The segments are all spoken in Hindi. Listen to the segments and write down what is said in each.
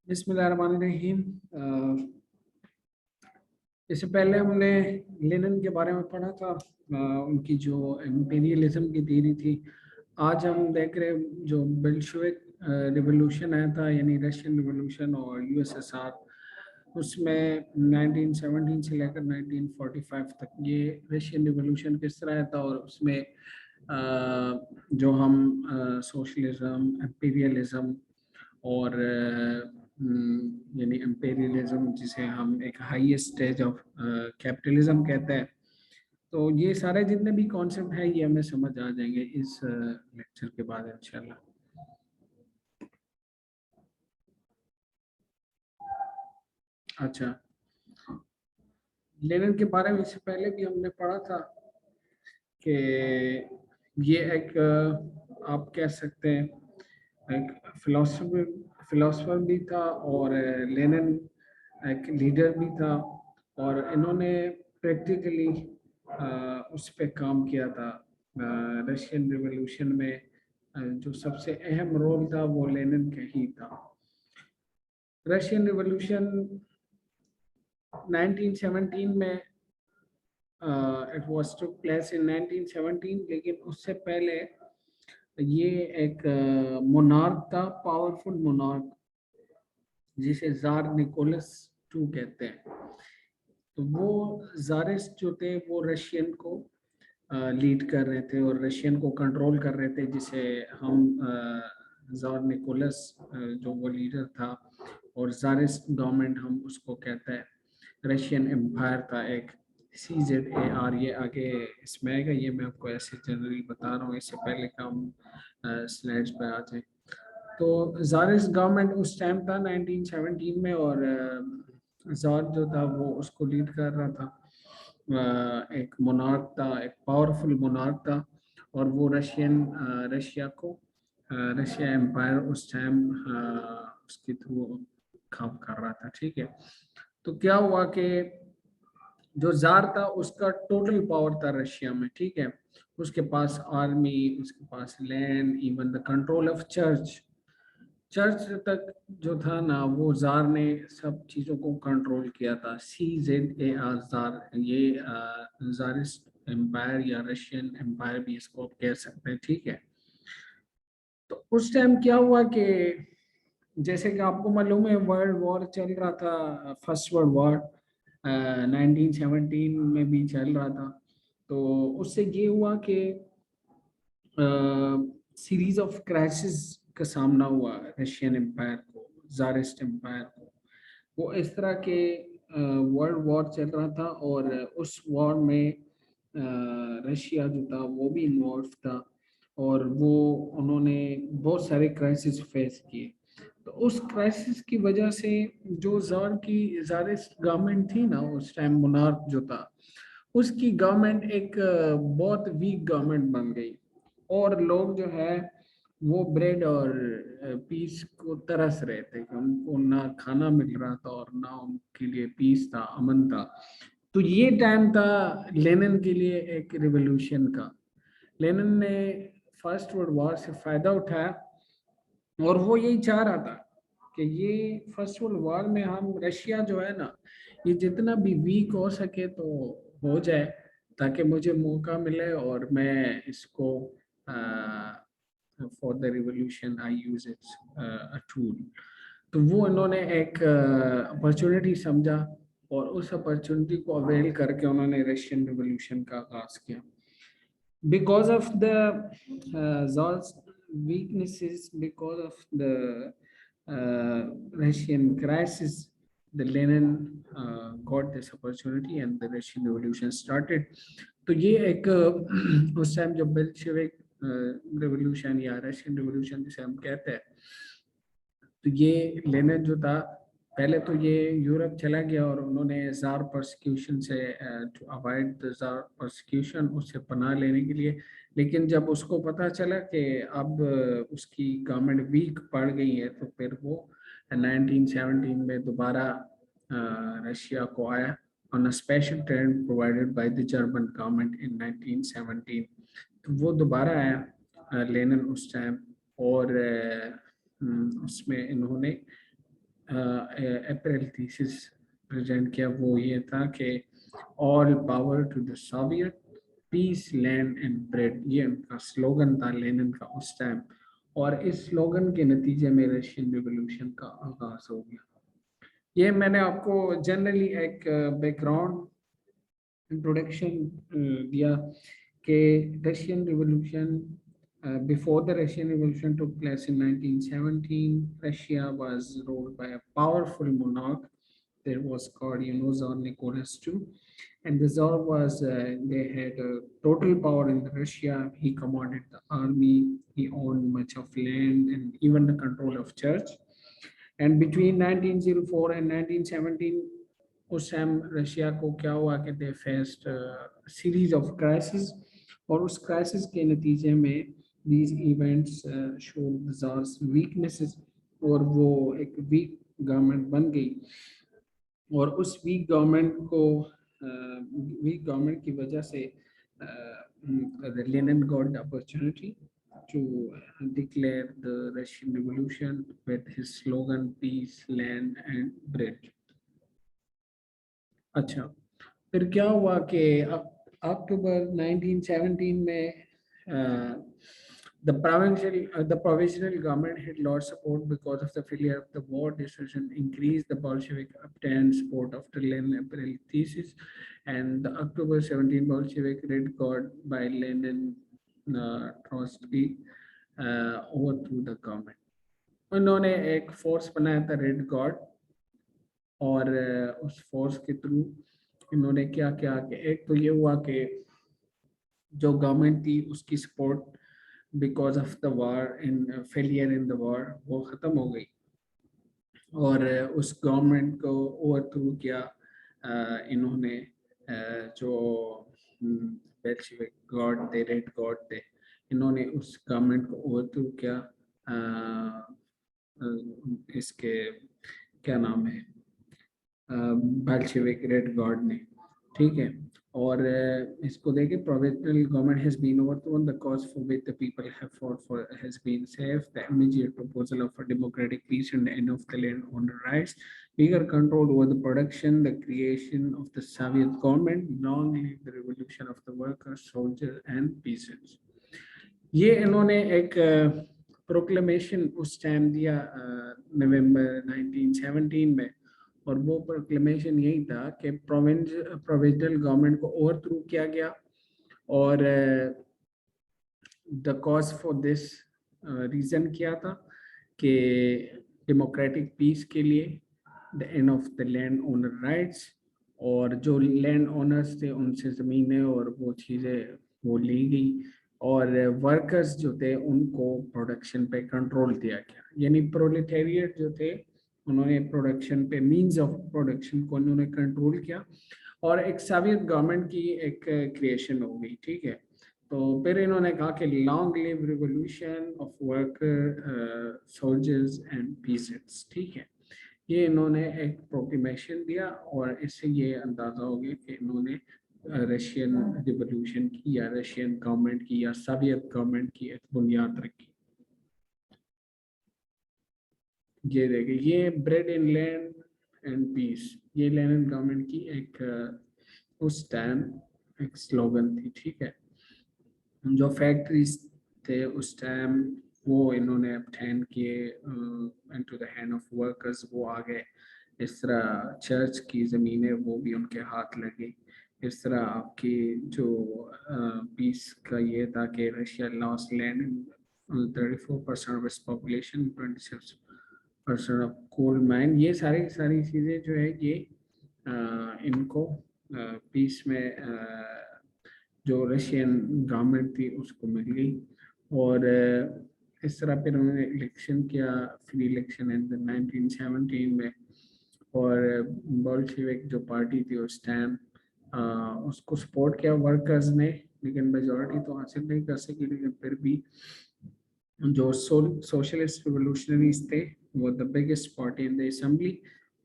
बिस्मिल्लाहिर्रहमानिर्रहीम। इससे पहले हमने लेनिन के बारे में पढ़ा था, उनकी जो इम्पीरियलिज्म की थ्योरी थी। आज हम देख रहे हैं जो बेल्शेविक रिवॉल्यूशन आया था, यानी रशियन रिवॉल्यूशन और यूएसएसआर, उसमें 1917 से लेकर 1945 तक ये रशियन रिवॉल्यूशन किस तरह आया था, और उसमें जो हम सोशलिज्म, एम्पीरियलिज्म और यानी एम्पेरियलिज्म, जिसे हम एक हाईएस्ट स्टेज ऑफ कैपिटलिज्म कहते हैं, तो ये सारे जितने भी कॉन्सेप्ट हैं ये हमें समझ आ जाएंगे इस लेक्चर के बाद इंशाल्लाह। अच्छा, लेनिन के बारे में इससे पहले भी हमने पढ़ा था कि ये एक आप कह सकते हैं एक फिलोसफर भी था, और लेनिन एक लीडर भी था, और इन्होंने प्रैक्टिकली उस पे काम किया था। रशियन रिवॉल्यूशन में जो सबसे अहम रोल था वो लेनिन का ही था। रशियन रिवॉल्यूशन 1917 में it was took place in 1917, लेकिन उससे पहले ये एक मोनार्क था, पावरफुल मोनार्क, जिसे जार निकोलस टू कहते हैं। तो वो जारिस जो थे वो रशियन को लीड कर रहे थे और रशियन को कंट्रोल कर रहे थे, जिसे हम जार निकोलस जो वो लीडर था, और जारिस गवर्नमेंट हम उसको कहते हैं। रशियन एम्पायर था एक, CZAR, ये आगे इसमें आएगा, ये मैं आपको ऐसे जनरली बता रहा हूँ, इससे पहले का हम स्लाइड्स पे आ जाए। तो जारिस गवर्नमेंट उस टाइम था 1917 में, और जार जो था वो उसको लीड कर रहा था। एक मोनार्क था, एक पावरफुल मोनार्क था, और वो रशिया को रशिया एम्पायर उस टाइम उसके थ्रू काम कर रहा था। ठीक है, तो क्या हुआ कि जो जार था उसका टोटल पावर था रशिया में। ठीक है, उसके पास आर्मी, उसके पास land, even the control of church. Church तक जो था ना, वो जार ने सब चीज़ों को कंट्रोल किया था। CZAR, जार, ये जारिस्ट एम्पायर या रशियन एम्पायर भी इसको आप कह सकते हैं। ठीक है, तो उस टाइम क्या हुआ कि जैसे कि आपको मालूम है वर्ल्ड वॉर चल रहा था, फर्स्ट वर्ल्ड वॉर 1917 में भी चल रहा था। तो उससे ये हुआ कि सीरीज ऑफ क्रैशेस का सामना हुआ रशियन एम्पायर को, जारिस्ट एम्पायर को। वो इस तरह के वर्ल्ड वॉर चल रहा था, और उस वॉर में रशिया जो था वो भी इन्वॉल्व था, और वो उन्होंने बहुत सारे क्राइसिस फेस किए। तो उस क्राइसिस की वजह से जो जारिस्ट गवर्नमेंट थी ना उस टाइम, मोनार्क जो था, उसकी गवर्नमेंट एक बहुत वीक गवर्नमेंट बन गई, और लोग जो है वो ब्रेड और पीस को तरस रहे थे कि उनको ना खाना मिल रहा था और ना उनके लिए पीस था, अमन था। तो ये टाइम था लेनिन के लिए एक रिवॉल्यूशन का। लेनिन ने फर्स्ट वर्ल्ड वॉर से फायदा उठाया, और वो यही चाह रहा था कि ये फर्स्ट वर्ल्ड वॉर में हम रशिया जो है ना, ये जितना भी वीक हो सके तो हो जाए, ताकि मुझे मौका मिले और मैं इसको for the revolution I use it's a tool. तो वो इन्होंने एक अपॉर्चुनिटी समझा, और उस अपॉर्चुनिटी को अवेल करके उन्होंने रशियन रिवॉल्यूशन का आगाज किया। Because of the Tsar's weaknesses, because of the Russian crisis, the Lenin got this opportunity and the Russian Revolution started. तो ये एक उस टाइम जो बेल्शेविक रेवोल्यूशन या रशियन रिवोल्यूशन जिसे हम कहते हैं, तो ये लेनिन जो था, पहले तो ये यूरोप चला गया, और उन्होंने जार प्रोसिक्यूशन से to avoid the czar prosecution, उससे पनाह लेने के लिए। लेकिन जब उसको पता चला कि अब उसकी गवर्नमेंट वीक पड़ गई है, तो फिर वो 1917 में दोबारा रशिया को आया on a special train provided by the German government in 1917। तो वो दोबारा आया लेनिन उस टाइम, और उसमें इन्होंने अप्रैल थीसिस प्रेजेंट किया, वो ये था कि all power to the Soviet, peace, land and bread, ये उनका स्लोगन था लेनिन का उस टाइम। और इस स्लोगन के नतीजे में रशियन रिवॉल्यूशन का आगाज हो गया। ये मैंने आपको जनरली एक बैकग्राउंड इंट्रोडक्शन दिया कि Russian revolution, before the Russian Revolution took place in 1917, Russia was ruled by a powerful monarch. There was called, Tsar Nicholas II, and the Tsar was they had total power in Russia. He commanded the army, he owned much of land, and even the control of church. And between 1904 and 1917, उस टाइम रशिया को क्या हुआ कि दे फेस्ड सीरीज ऑफ क्राइसिस, और उस क्राइसिस के नतीजे में these events showed the Tsar's weaknesses, और वो एक वीक गवर्नमेंट बन गई। और उस वीक गवर्नमेंट की वजह से Lenin got the opportunity to declare the Russian Revolution with his slogan peace, land and bread. अच्छा, फिर क्या हुआ कि अक्टूबर 1917 में the provisional government had lost support because of the failure of the war decision. Increased the Bolshevik obtained support after Lenin-April thesis, and the October 17 Bolshevik Red Guard by Lenin Trotsky overthrew the government. उन्होंने एक फोर्स बनाया था रेड गार्ड, और उस फोर्स के थ्रू इन्होंने क्या किया कि एक तो ये हुआ कि जो गवर्नमेंट थी उसकी support because of the war in failure in the war वो ख़त्म हो गई, और उस गवर्नमेंट को ओवरथ्रो किया इन्होंने जो बेल्शेविक गार्ड थे, रेड गार्ड थे, इन्होंने उस गवर्नमेंट को ओवरथ्रो किया। इसके क्या नाम है, बेल्शेविक रेड गार्ड ने, ठीक है। और इसको देखे provisional government has been overthrown, the cause for which the people have fought for has been saved, the immediate proposal of a democratic peace and the end of the land owner rights, bigger control over the production, the creation of the Soviet government, long live the revolution of the workers, soldiers and peasants। ये इन्होंने एक प्रोक्लेमेशन उस टाइम दिया नवंबर 1917 में, और वो प्रोक्लेमेशन यही था कि प्रोविजनल गवर्नमेंट को ओवरथ्रो किया गया, और the cause for this reason क्या था कि डेमोक्रेटिक पीस के लिए, the end of the land owner rights, और जो लैंड ओनर्स थे उनसे ज़मीनें और वो चीज़ें वो ली गई, और वर्कर्स जो थे उनको प्रोडक्शन पे कंट्रोल दिया गया, यानी प्रोलेटेरिएट जो थे उन्होंने प्रोडक्शन पे, मींस ऑफ प्रोडक्शन को उन्होंने कंट्रोल किया, और एक सोवियत गवर्नमेंट की एक क्रिएशन हो गई, ठीक है। तो फिर इन्होंने कहा कि long live revolution of worker, soldiers and peasants, ठीक है। ये इन्होंने एक प्रोक्लेमेशन दिया, और इससे ये अंदाज़ा हो गया कि इन्होंने रशियन रिवोल्यूशन की या रशियन गवर्नमेंट की या सोवियत गवर्नमेंट की एक बुनियाद रखी। ये देखिए, ये bread in land and peace, ये लेनिन गवर्नमेंट की एक उस टाइम एक स्लोगन थी, ठीक है। जो फैक्ट्रीज थे उस टाइम वो इन्होंने obtain किए into the hand of workers, वो आ गए। इस तरह चर्च की ज़मीनें वो भी उनके हाथ लगी। इस तरह आपकी जो पीस का ये था कि Russia lost land 34% of its population, 26% of coal mine, ये सारी चीज़ें जो है ये इनको पीस में जो रशियन गवर्नमेंट थी उसको मिल गई। और इस तरह फिर उन्होंने इलेक्शन किया, फ्री इलेक्शन इन 1917 में, और बोल्शेविक जो पार्टी थी उस टाइम उसको सपोर्ट किया वर्कर्स ने, लेकिन मेजॉरिटी तो हासिल नहीं कर सकी, लेकिन फिर भी जो सोशलिस्ट रिवोल्यूशनरीज थे वो the biggest party in the assembly,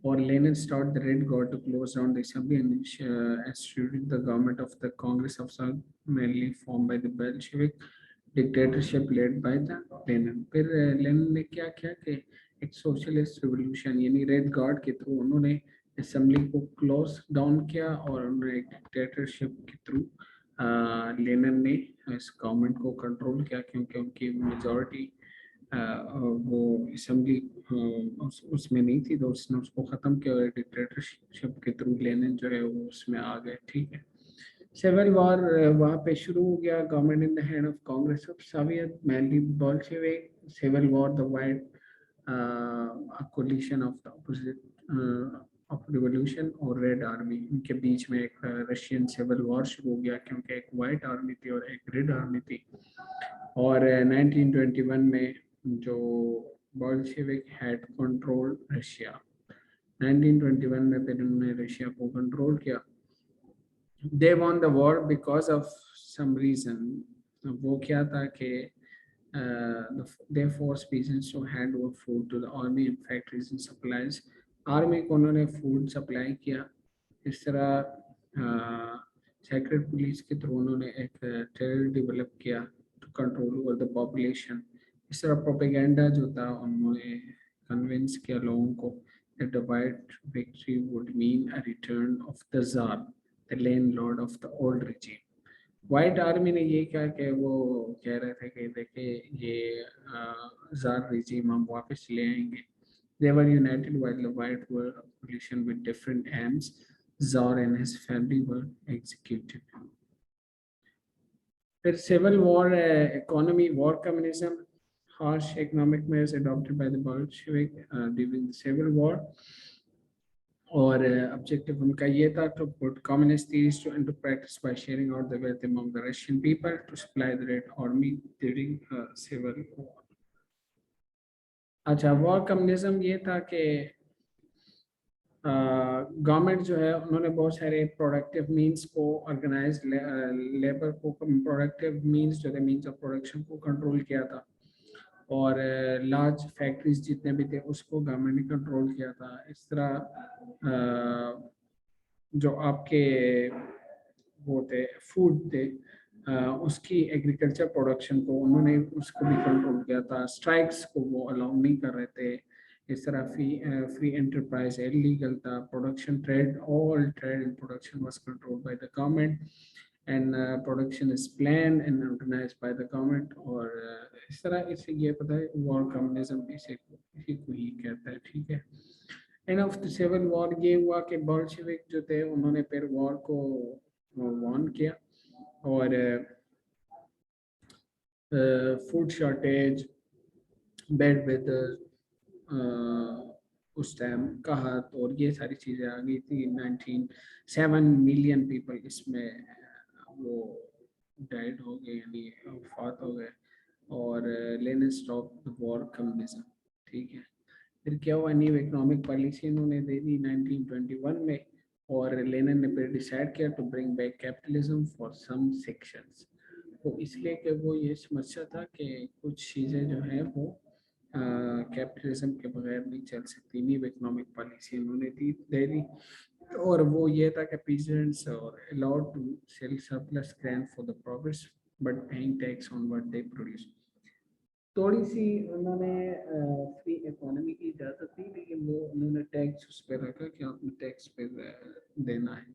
or Lenin started the Red Guard to close down the assembly and instituted the government of the Congress of South, mainly formed by the Bolshevik dictatorship led by the Lenin। फिर लेनिन ने क्या किया कि एक सोशलिस्ट रिवोल्यूशन यानी रेड गार्ड के थ्रू उन्होंने असेंबली को क्लोज डाउन किया और उन्होंने एक डिक्टेटरशिप के थ्रू लेनिन ने इस गवर्नमेंट को कंट्रोल किया क्योंकि उनकी मेजॉरिटी वो असेंबली उसमें नहीं थी, तो उसने उसको ख़त्म किया और डिक्टेटरशिप के थ्रू लेनिन जो है वो उसमें आ गए। ठीक है, सिविल वॉर वहाँ पे शुरू हो गया। Government in the hand of Congress of Soviet mainly Bolshevik, civil war the white a coalition of the opposite of revolution और रेड आर्मी, इनके बीच में एक रशियन सिविल वॉर शुरू हो गया क्योंकि एक वाइट आर्मी थी और एक रेड आर्मी थी। और 1921 में जो बोल्शेविक हैड कंट्रोल रशिया, 1921 में फिर उन्होंने रशिया को कंट्रोल किया। They won the war because of some reason. वो क्या था कि they forced peasants to hand over food to the army in factories and supplies. Army को उन्होंने फूड सप्लाई किया। इस तरह सेक्रेट पुलिस के थ्रू उन्होंने एक टेरर डेवलप किया to control over the population. इस तरह प्रोपेगेंडा जो था उन्होंने कन्विंस किया लोगों को that the white victory would mean a return of the Tsar, the landlord of the old regime. White army ने ये कहा कि वो कह रहे थे कि देखिए ये जार रिजीम हम वापस ले आएंगे। They were united while the white were a coalition with different aims. Tsar and his family were executed. फिर civil war, economy, war communism, harsh economic measures adopted by the Bolshevik during the civil war. और ऑब्जेक्टिव उनका ये था to put communist theories into practice by sharing out the wealth among the Russian people to supply the Red Army during civil war. अच्छा, वॉर कम्युनिज्म ये था कि गवर्नमेंट जो है उन्होंने बहुत सारे प्रोडक्टिव मींस को ऑर्गेनाइज, लेबर को प्रोडक्टिव मींस जो थे मींस ऑफ प्रोडक्शन को कंट्रोल किया था और लार्ज फैक्ट्रीज जितने भी थे उसको गवर्नमेंट ने कंट्रोल किया था। इस तरह जो आपके वो थे फूड थे उसकी एग्रीकल्चर प्रोडक्शन को उन्होंने उसको भी कंट्रोल किया था। स्ट्राइक्स को वो अलाउ नहीं कर रहे थे। इस तरह फ्री एंटरप्राइज इलीगल था। Production trade, all trade and production was controlled by the government and production is plan and organized by the government. और इस तरह इससे ये पता है वॉर कम्युनिज्म इसी को ही कहता है। ठीक है, end of the civil war ये हुआ कि बोल्शेविक जो थे उन्होंने फिर वॉर को वॉन किया और फूड शॉर्टेज, बेड वेदर, उस टाइम कहत और ये सारी चीज़ें आ गई थी। 97 मिलियन पीपल इसमें वो डाइड हो गए यानी वफात हो गए और Lenin stop the war communism. ठीक है, फिर क्या हुआ, न्यू इकोनॉमिक पॉलिसी इन्होंने दे दी 1921 में और लेनिन ने फिर डिसाइड किया to bring back capitalism for some sections. तो इसलिए कि वो ये समझता था कि कुछ चीज़ें जो हैं वो कैपिटलिज्म के बगैर नहीं चल सकती। न्यू इकोनॉमिक पॉलिसी उन्होंने दे दी और वो ये था कि पीजेंट्स और allowed to sell surplus grain for the profits but paying tax on what they produce. थोड़ी सी उन्होंने फ्री इकोनॉमी की इजाज़त दी लेकिन वो उन्होंने टैक्स उस पर रखा कि आपने टैक्स पे देना है।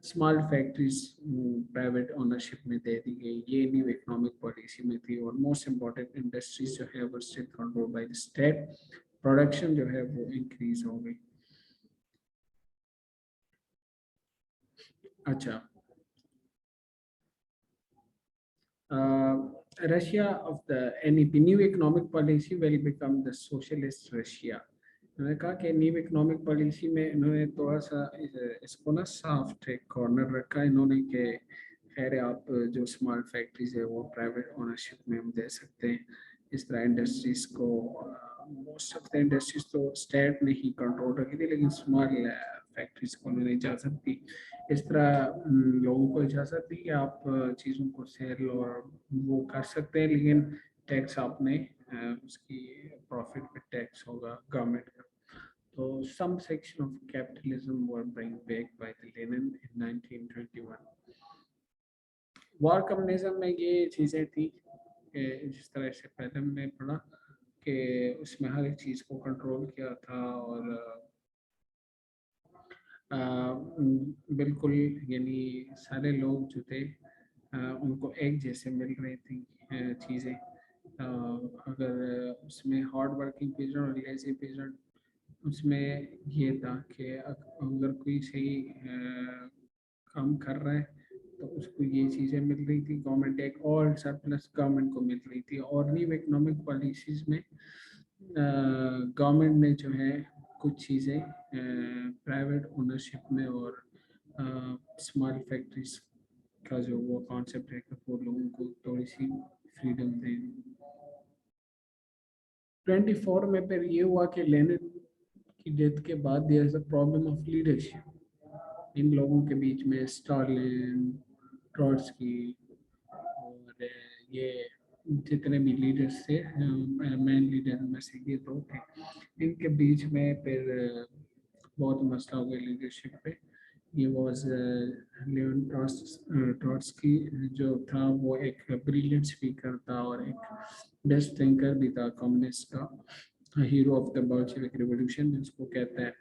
स्मॉल फैक्ट्रीज प्राइवेट ओनरशिप में दे दी गई, ये न्यू इकोनॉमिक पॉलिसी में थी। और मोस्ट इम्पॉर्टेंट इंडस्ट्रीज जो है वो still control by the state, production जो है वो इंक्रीज हो गई। अच्छा, Russia of the NEP, new economic policy will become the socialist Russia. उन्होंने कहा कि न्यू इकोनॉमिक पॉलिसी में इन्होंने थोड़ा सा इसको ना सॉफ्ट एक कॉर्नर रखा इन्होंने कि खैर आप जो स्मॉल फैक्ट्रीज है वो प्राइवेट ओनरशिप में हम दे सकते हैं। इस तरह इंडस्ट्रीज को मोस्ट ऑफ द इंडस्ट्रीज तो स्टेट ने ही कंट्रोल रखी थी लेकिन स्मॉल फैक्ट्रीज को उन्होंने इजाज़त दी। इस तरह लोगों को इजाज़त दी कि आप चीज़ों को सेल और वो कर सकते हैं लेकिन टैक्स आपने उसकी प्रॉफिट पे टैक्स होगा गवर्नमेंट का। तो some section of capitalism were brought back by the Lenin in 1921. War communism में ये चीज़ें थी कि जिस तरह से पहले हमने पढ़ा कि उसमें हर एक चीज़ को कंट्रोल किया था और बिल्कुल यानी सारे लोग जो थे उनको एक जैसे मिल रही थी चीज़ें। अगर उसमें हार्ड वर्किंग पीरियड और लेजी पीरियड, उसमें ये था कि अगर कोई सही काम कर रहा है तो उसको ये चीज़ें मिल रही थी, गवर्नमेंट एक और सरप्लस गवर्नमेंट को मिल रही थी। और न्यू इकोनॉमिक पॉलिसीज़ में गवर्नमेंट ने जो है कुछ चीज़ें प्राइवेट ओनरशिप में और स्मॉल फैक्ट्रीज का जो वो कॉन्सेप्ट है कि वो लोगों को थोड़ी सी फ्रीडम दें। 24 में फिर ये हुआ कि लेनिन की डेथ के बाद there is a problem of leadership इन लोगों के बीच में। स्टालिन, ट्रॉट्स्की और ये जितने भी लीडर्स थे, मेन लीडर में से ये दो थे, इनके बीच में फिर बहुत मसला हो गया लीडरशिप पे। ये वॉज लियोन ट्रॉट्स्की जो था वो एक ब्रिलियंट स्पीकर था और एक बेस्ट थिंकर भी था कम्युनिस्ट का, hero of the Bolshevik revolution जिसको कहते हैं,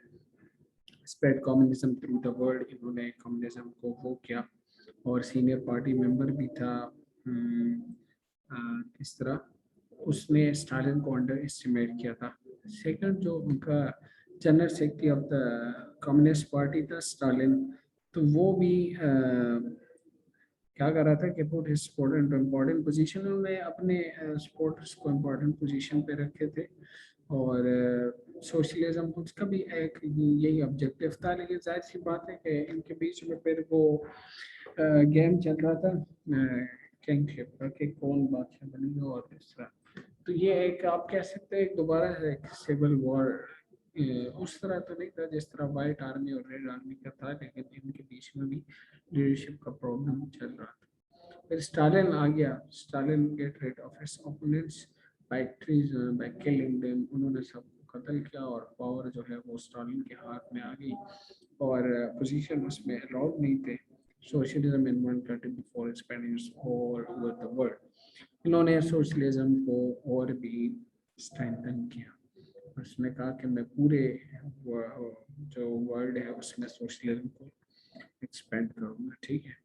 spread communism through the world. इन्होंने कम्युनिज्म को वो किया और सीनियर पार्टी मेंबर भी था। किस तरह उसने स्टालिन को अंडर एस्टिमेट किया था। सेकंड जो उनका general secretary of the Communist Party था स्टालिन, तो वो भी क्या कर रहा था कि put his supporter to important position. उन्होंने अपने सपोर्टर्स को इम्पोर्टेंट पोजीशन पे रखे थे और सोशलिज्म उसका भी एक यही ऑब्जेक्टिव था। लेकिन जाहिर सी बात है कि इनके बीच में फिर वो गेम चल रहा था किंगशिप का कि कौन बादशाह बनेगा और इस तरह। तो ये एक आप कह सकते हैं एक दोबारा एक सिविल वॉर उस तरह तो नहीं था जिस तरह वाइट आर्मी और रेड आर्मी का था, लेकिन इनके बीच में भी लीडरशिप का प्रॉब्लम चल रहा था। फिर स्टालिन आ गया। Stalin get rid of his opponents by treason, by killing them. उन्होंने सबको कत्ल किया और पावर जो है वो स्टालिन के हाथ में आ गई और पोजीशन उसमें अलाउड नहीं थे। Socialism in one country before spreading all over the world. इन्होंने सोशलिज्म को और भी स्ट्रेंथन किया। उसने कहा कि मैं पूरे जो वर्ल्ड है उसमें सोशलिज्म को एक्सपेंड करूंगा। ठीक है।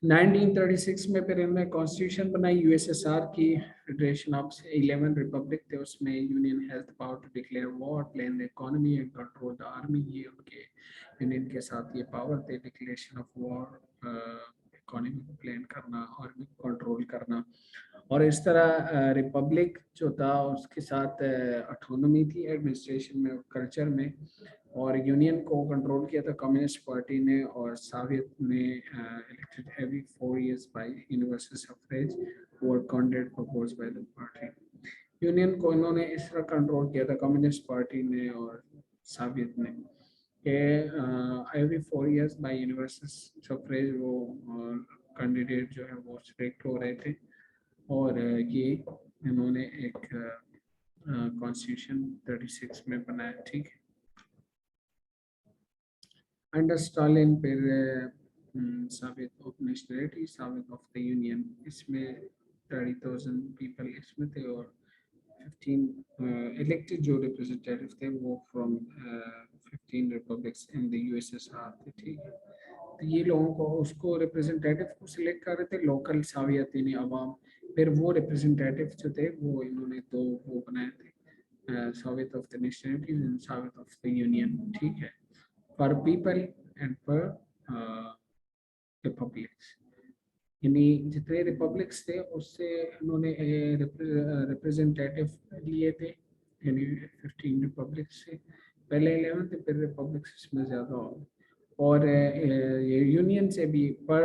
1936 में फिर इन्होंने कॉन्स्टिट्यूशन बनाई यूएसएसआर की। फेडरेशन ऑफ 11 रिपब्लिक थे उसमें। Union has the power to declare war, plan the economy and control the army. ये उनके यूनियन के साथ ये पावर थे, डिक्लेरेशन ऑफ वॉर, इकोनॉमी को प्लान करना, आर्मी को कंट्रोल करना। और इस तरह रिपब्लिक जो था उसके साथ ऑटोनॉमी थी एडमिनिस्ट्रेशन में और कल्चर में। और यूनियन को कंट्रोल किया था कम्युनिस्ट पार्टी ने और सोवियत ने elected every 4 years bye universal suffrage were counted proposed by the party. Union को इन्होंने इस तरह कंट्रोल किया था कम्युनिस्ट पार्टी ने और सोवियत ने कि every 4 years bye universal suffrage वो कैंडिडेट जो है वो सिलेक्ट हो रहे थे और ये इन्होंने एक कॉन्स्टिट्यूशन 36 में बनाया। ठीक है। अंडर स्टालिन फिर साबित ऑफ नेशनलिटी, साबित ऑफ द यूनियन, इसमें 30,000 पीपल इसमें थे और 15 इलेक्टेड जो रिप्रेजेंटेटिव थे वो from 15 republics in the USSR थे। ठीक है। तो ये लोगों को उसको रिप्रेजेंटेटिव को सिलेक्ट कर रहे थे लोकल सावियतीनी अवाम। फिर वो रिप्रेजेंटेटिव जो थे वो इन्होंने दो वो बनाए थे, सावित ऑफ द नेशनलिटीज एंड सावित ऑफ द यूनियन। ठीक है। For people and for republics, यानी जितने रिपब्लिक्स थे उससे उन्होंने रिप्रेजेंटेटिव लिए थे, यानी 15 रिपब्लिक्स से। पहले 11 थे फिर रिपब्लिक्स इसमें ज़्यादा हो। और ये यूनियन से भी पर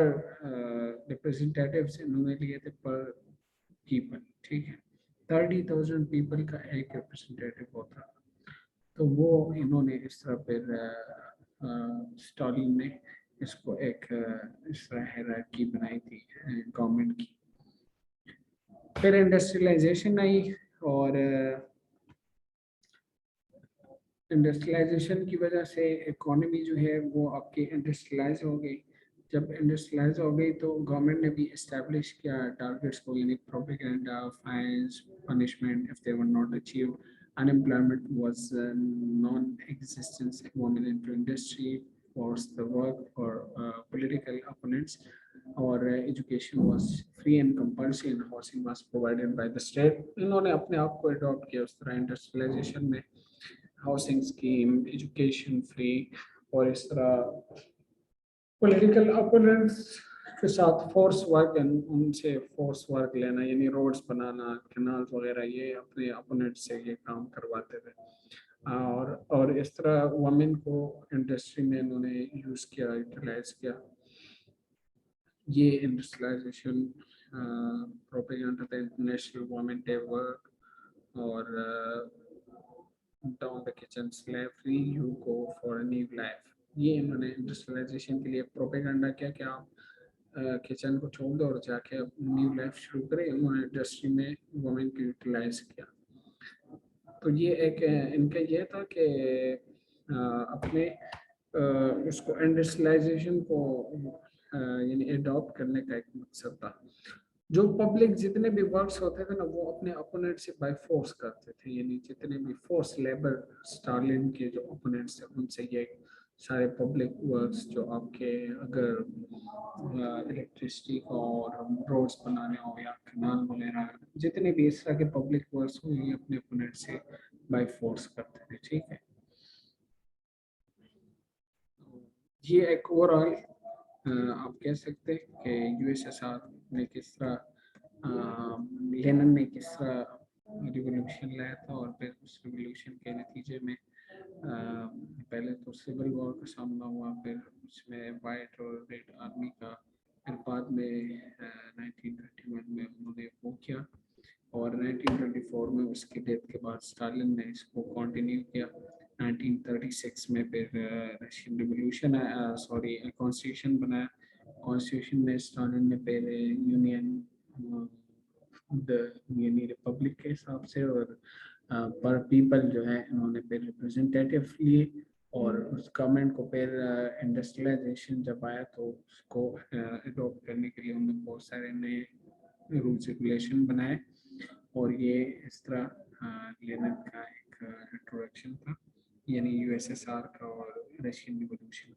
रिप्रेजेंटेटिव से उन्होंने लिए थे पर पीपल। ठीक है। 30,000 पीपल का एक रिप्रेजेंटेटिव होता। तो वो इन्होंने इस तरह फिर स्टालिन ने इसको एक इस तरह हायरार्की बनाई थी गवर्नमेंट की। फिर इंडस्ट्रियलाइजेशन आई और इंडस्ट्रियलाइजेशन की वजह से इकोनॉमी जो है वो आपकी इंडस्ट्रियलाइज हो गई। जब इंडस्ट्रियलाइज हो गई तो गवर्नमेंट ने भी इस्टेब्लिश किया टारगेट्स को, यानी propaganda, fines, punishment if they were not achieved, unemployment was non existence, women into industry, force the work for political opponents, और education was free and compulsory and housing was provided by the state. इन्होंने अपने आप को अडॉप्ट किया उस तरह इंडस्ट्रियलाइजेशन में, हाउसिंग स्कीम, एजुकेशन फ्री, और इस तरह पॉलिटिकल अपोनेंट्स के साथ फोर्स वर्क, उनसे फोर्स वर्क लेना, यानी रोड्स बनाना, कैनाल्स वगैरह, ये अपने अपोनेंट से ये काम करवाते थे। और इस तरह वुमेन को इंडस्ट्री में इन्होंने यूज़ किया, यूटिलाइज किया। ये इंडस्ट्रियलाइजेशन प्रोपेगेंडा था, इंटरनेशनल वुमेन डे वर्क, और down the kitchen slab free you go for a new life. ये इन्होंने इंडस्ट्रियलाइजेशन के लिए प्रोपेगेंडा किया कि आप किचन को छोड़ दो और जाके न्यू लाइफ शुरू करें। इन्होंने इंडस्ट्री में वुमेन को यूटिलाइज किया। तो ये एक इनका ये था कि अपने उसको इंडस्ट्रियलाइजेशन को यानी एडॉप्ट करने का एक मकसद था। जो पब्लिक जितने भी वर्क्स होते थे ना, वो अपने ओपोनेंट से बाय फोर्स करते थे, यानी जितने भी फोर्स लेबर, स्टालिन के जो ओपोनेंट्स थे उनसे ये सारे पब्लिक वर्क्स जो आपके अगर इलेक्ट्रिसिटी का और रोड्स बनाने हो या कैनाल वगैरह, जितने भी इस तरह के पब्लिक वर्क्स हो, ये अपने ओपोनेंट से बाय फोर्स करते थे। ठीक है, ये एक ओवरऑल आप कह सकते हैं कि यूएसएसआर ने किस तरह लेनिन ने किस तरह रिवोल्यूशन लाया था, और फिर उस रिवोल्यूशन के नतीजे में पहले तो सिविल वॉर का सामना हुआ, फिर उसमें वाइट और रेड आर्मी का, फिर बाद में 1921 में उन्होंने वो किया, और 1924 में उसकी डेथ के बाद स्टालिन ने इसको कंटिन्यू किया। 1936 में फिर रशियन रिवोल्यूशन आया, सॉरी कॉन्स्टिट्यूशन बनाया। कॉन्स्टिट्यूशन में स्टालिन ने पहले यूनियन द यानी रिपब्लिक के हिसाब से, और पर पीपल जो है इन्होंने फिर रिप्रेजेंटेटिव लिए, और उस गवर्नमेंट को फिर इंडस्ट्रियलाइजेशन जब आया तो उसको अडॉप्ट करने के लिए उन्होंने बहुत सारे नए रूल्स रेगुलेशन बनाए, और ये इस तरह लेनिन का एक इंट्रोडक्शन था, यानी यूएसएसआर का और रशियन रिवॉल्यूशन